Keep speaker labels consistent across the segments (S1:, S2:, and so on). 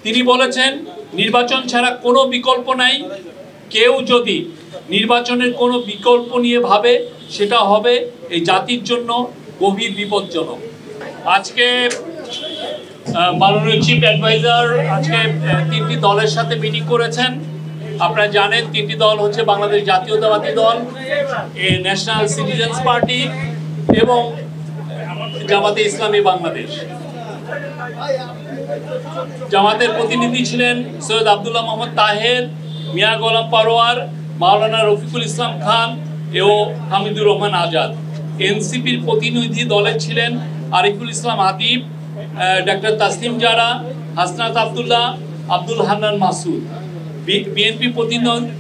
S1: তিনি বলেছেন নির্বাচন ছাড়া কোনো বিকল্প নাই। কেউ যদি নির্বাচনের কোনো বিকল্প নিয়ে ভাবে সেটা হবে এই জাতির জন্য গভীর বিপজ্জনক। আজকে মাননীয় চিফ অ্যাডভাইজার আজকে 3টি দলের সাথে মিটিং করেছেন। আপনারা জানেন 3টি দল হচ্ছে বাংলাদেশ জাতীয়তাবাদী দল, ন্যাশনাল সিটিজেন্স পার্টি এবং জামাতে ইসলামী বাংলাদেশ। জামাতের প্রতিনিধি ছিলেন সৈয়দ আব্দুল্লাহ মোহাম্মদ তাহের, মিয়া গোলাম পারোয়ার, মাওলানা রফিকুল ইসলাম খান এবং হামিদুর রহমান আজাদ। এনসিপির প্রতিনিধি দলে ছিলেন আরিফুল ইসলাম হাবিব, ডক্টর তাসলিম জারা, হাসনাত আবদুল্লাহ, আব্দুল হান্নান মাসুদ। বিএনপি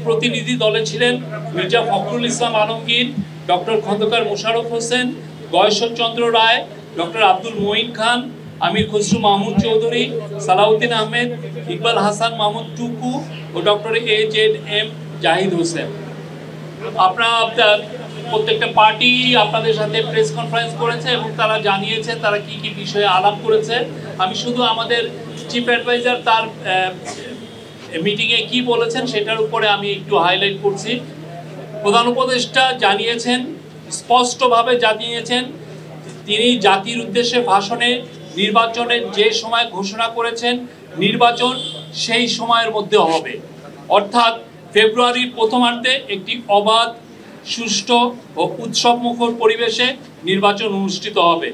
S1: প্রতিনিধি দলে ছিলেন মির্জা ফখরুল ইসলাম আলমগীর, ডক্টর খন্দকার মোশাররফ হোসেন, গয়েশ্বরচন্দ্র রায়, ডক্টর আব্দুল মঈন খান, আমির খসরু মাহমুদ চৌধুরী, সালাউদ্দিন আহমেদ, ইকবাল হাসান মাহমুদ টুকু ও ডক্টর AZM জাহিদ হোসেন। আপনারা প্রত্যেকটা পার্টি আপনাদের সাথে প্রেস কনফারেন্স করেছে এবং তারা জানিয়েছে তারা কি কি বিষয়ে আলাপ করেছে। আমি শুধু আমাদের চিফ অ্যাডভাইজার তার মিটিংয়ে কি বলেছেন সেটার উপরে আমি একটু হাইলাইট করছি। প্রধান উপদেষ্টা জানিয়েছেন, স্পষ্টভাবে জানিয়েছেন তিনি জাতির উদ্দেশ্যে ভাষণে নির্বাচনের যে সময় ঘোষণা করেছেন নির্বাচন সেই সময়ের মধ্যে হবে, অর্থাৎ ফেব্রুয়ারির প্রথমার্ধে একটি অবাধ, সুষ্ঠু ও উৎসবমুখর পরিবেশে নির্বাচন অনুষ্ঠিত হবে।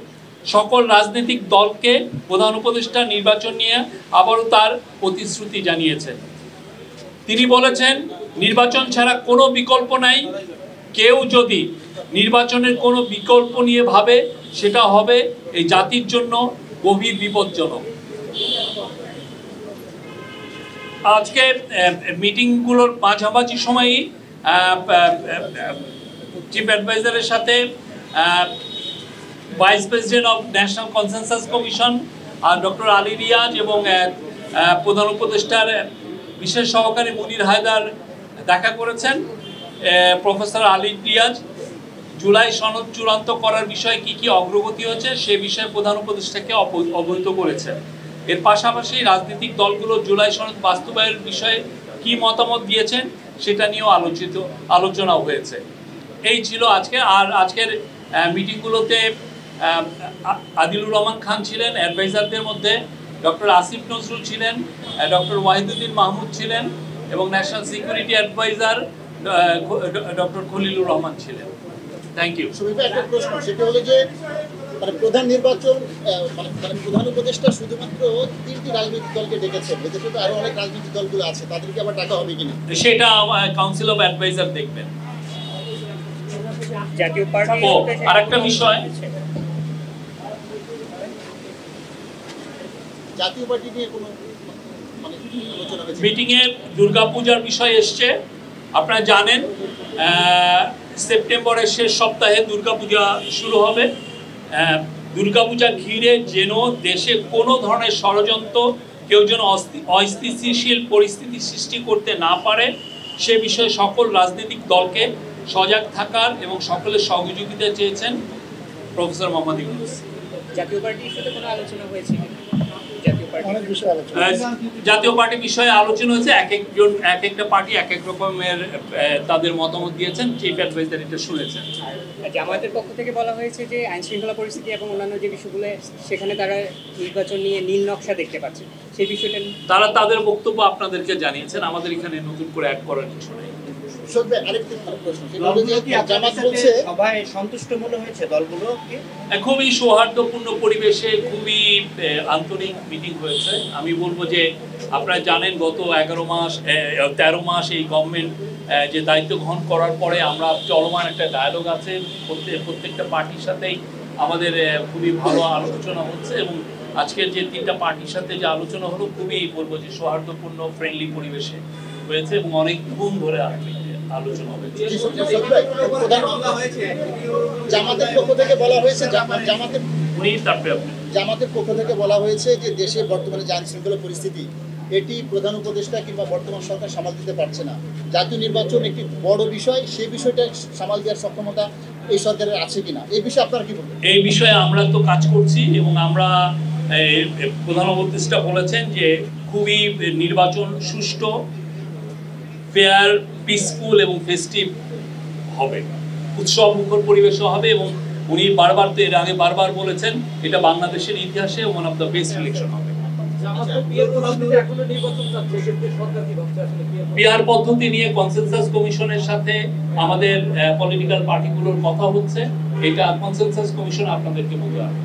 S1: সকল রাজনৈতিক দলকে প্রধান উপদেষ্টা নির্বাচন নিয়ে আবারও তার প্রতিশ্রুতি জানিয়েছেন। তিনি বলেছেন নির্বাচন ছাড়া কোনো বিকল্প নাই। কেউ যদি নির্বাচনের কোনো বিকল্প নিয়ে ভাবে সেটা হবে এই জাতির জন্য গভীর বিপজ্জনক। আজকে মিটিংগুলোর মাঝামাঝি সময়ই চিফ অ্যাডভাইজারের সাথে vice president of national consensus commission আর ডক্টর আলী রিয়াজ এবং প্রধান উপদেষ্টার বিশেষ সহকারী মুনির হায়দার দেখা করেছেন। প্রফেসর আলী রিয়াজ জুলাই সনদ চূড়ান্ত করার বিষয়ে কি কি অগ্রগতি হচ্ছে সে বিষয়ে প্রধান উপদেষ্টাকে অবহিত করেছেন। এর পাশাপাশি রাজনৈতিক দলগুলো জুলাই সনদ বাস্তবায়নের বিষয়ে কি মতামত দিয়েছেন সেটা নিয়েও আলোচনা হয়েছে। এই ছিল আজকে। আর আজকের মিটিংগুলোতে আদিলুর রহমান খান ছিলেন অ্যাডভাইজারদের মধ্যে, ডক্টর আসিফ নজরুল ছিলেন, ডক্টর ওয়াহিদুদ্দিন মাহমুদ ছিলেন এবং national security adviser doctor Khalilur Rahman ছিলেন। Thank you.
S2: একটা প্রশ্ন, সেটা হলো যে প্রধান নির্বাচন প্রধান উপদেষ্টা শুধুমাত্র 3টি রাজনৈতিক দলকে ডেকেছেন, এদেশে তো আরো অনেক রাজনৈতিক দলগুলো আছে, তাদেরকে আবার ডাকা হবে কিনা
S1: সেটা কাউন্সিল অফ অ্যাডভাইজার দেখবেন।
S3: জাতীয় পার্টি
S1: আরেকটা বিষয়,
S2: জাতীয় পার্টি নিয়ে কোনো আলোচনা হয়েছে?
S1: মিটিংয়ে দুর্গাপূজার বিষয় এসছে। আপনারা জানেন সেপ্টেম্বরের শেষ সপ্তাহে দুর্গাপূজা শুরু হবে। দুর্গাপূজা ঘিরে যেন দেশে কোনো ধরনের ষড়যন্ত্র কেউ যেন অস্থিতিশীল পরিস্থিতি সৃষ্টি করতে না পারে সে বিষয়ে সকল রাজনৈতিক দলকে সজাগ থাকার এবং সকলের সহযোগিতা চেয়েছেন প্রফেসর মোহাম্মদ ইউনূস।
S3: জাতীয় পার্টির সাথে কোনো আলোচনা হয়েছে?
S1: জাতীয় পার্টি বিষয়ে আলোচনা হয়েছে। এক একটা পার্টি এক এক রকমের তাদের মতামত দিয়েছেন, চিফ অ্যাডভাইজার এটা শুনেছেন।
S3: জামায়াতের পক্ষ থেকে বলা হয়েছে যে আইন শৃঙ্খলা পরিস্থিতি এবং অন্যান্য যে বিষয়গুলো সেখানে তারা নির্বাচন নিয়ে নীল নকশা দেখতে পাচ্ছে, সেই বিষয়টা
S1: তারা তাদের বক্তব্য আপনাদেরকে জানিয়েছেন। আমাদের এখানে নতুন করে অ্যাড করার কিছু নেই। খুবই সৌহার্দ্যপূর্ণ পরিবেশে খুবই আন্তরিক মিটিং হয়েছে। আমি বলবো যে আপনারা জানেন গত 13 মাস এই গভর্নমেন্ট যে দায়িত্ব গ্রহণ করার পরে আমরা চলমান একটা ডায়ালগ আছে, প্রত্যেকটা পার্টির সাথেই আমাদের খুবই ভালো আলোচনা হচ্ছে এবং আজকের যে 3টা পার্টির সাথে যে আলোচনা হলো খুবই বলবো যে সৌহার্দ্যপূর্ণ ফ্রেন্ডলি পরিবেশে হয়েছে এবং অনেকক্ষণ ধরে আলোচনা হয়েছে।
S2: জামাতের পক্ষ থেকে বলা হয়েছে যে দেশের বর্তমানে যে আইন শৃঙ্খলা পরিস্থিতি এটি প্রধান উপদেষ্টা কিংবা বর্তমান সরকার সামাল দিতে পারছে না। জাতীয় নির্বাচন একটি বড় বিষয়, সেই বিষয়টা সামাল দেওয়ার সক্ষমতা এই সরকারের আছে কিনা, এই বিষয়ে আপনারা কি বলবেন?
S1: এই বিষয়ে আমরা তো কাজ করছি এবং আমরা প্রধান উপদেষ্টা বলেছেন যে খুবই নির্বাচন সুষ্ঠু, ফেয়ার, পিসফুল এবং ফেস্টিভ হবে, উৎসব মুখর পরিবেশও হবে। এবং উনি বারবার তো এর আগে বারবার বলেছেন এটা বাংলাদেশের ইতিহাসে one of the best election হবে। পিআর পদ্ধতি নিয়ে কনসেনসাস কমিশনের সাথে আমাদের পলিটিক্যাল পার্টিগুলোর কথা হচ্ছে, এটা কনসেনসাস কমিশন আপনাদেরকে বলতে হবে।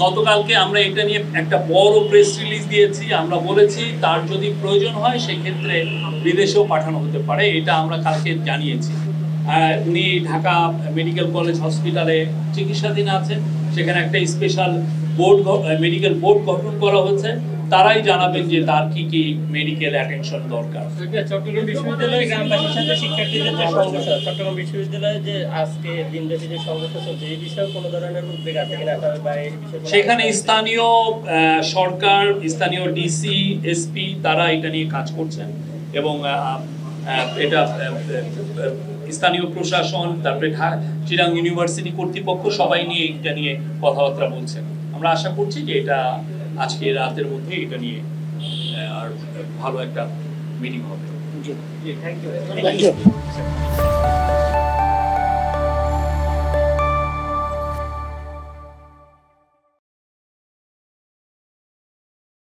S1: গতকালকে আমরা এটা নিয়ে একটা বড় প্রেস রিলিজ দিয়েছি, আমরা বলেছি তার যদি প্রয়োজন হয় সেক্ষেত্রে বিদেশেও পাঠানো হতে পারে, এটা আমরা কালকে জানিয়েছি। উনি ঢাকা মেডিকেল কলেজ হসপিটালে চিকিৎসাধীন আছেন, সেখানে একটা স্পেশাল বোর্ড, মেডিকেল বোর্ড গঠন করা হয়েছে, তারাই জানাবেন যে তার কি কি মেডিকেল অ্যাটেনশন দরকার।
S4: চট্টগ্রাম বিশ্ববিদ্যালয়ে গ্রামবাসীর সাথে শিক্ষার্থীদের যে সংঘর্ষ, চট্টগ্রাম বিশ্ববিদ্যালয়ে যে আজকে দিনব্যাপী যে সংঘর্ষ চলছে, এই বিষয়ে কোনো ধরনের উদ্বেগ আছে কিনা, বা এই বিষয়ে
S1: সেখানে স্থানীয় সরকার, স্থানীয় ডিসি, এসপি তারা এটা নিয়ে কাজ করছেন এবং এটা স্থানীয় প্রশাসন, তারপরে চিরাং ইউনিভার্সিটি কর্তৃপক্ষ সবাই নিয়ে এটা নিয়ে কথাবার্তা বলছেন। আমরা আশা করছি যে এটা আজকে রাতের মধ্যে এটা নিয়ে আর ভালো একটা মিটিং হবে।
S2: Thank you.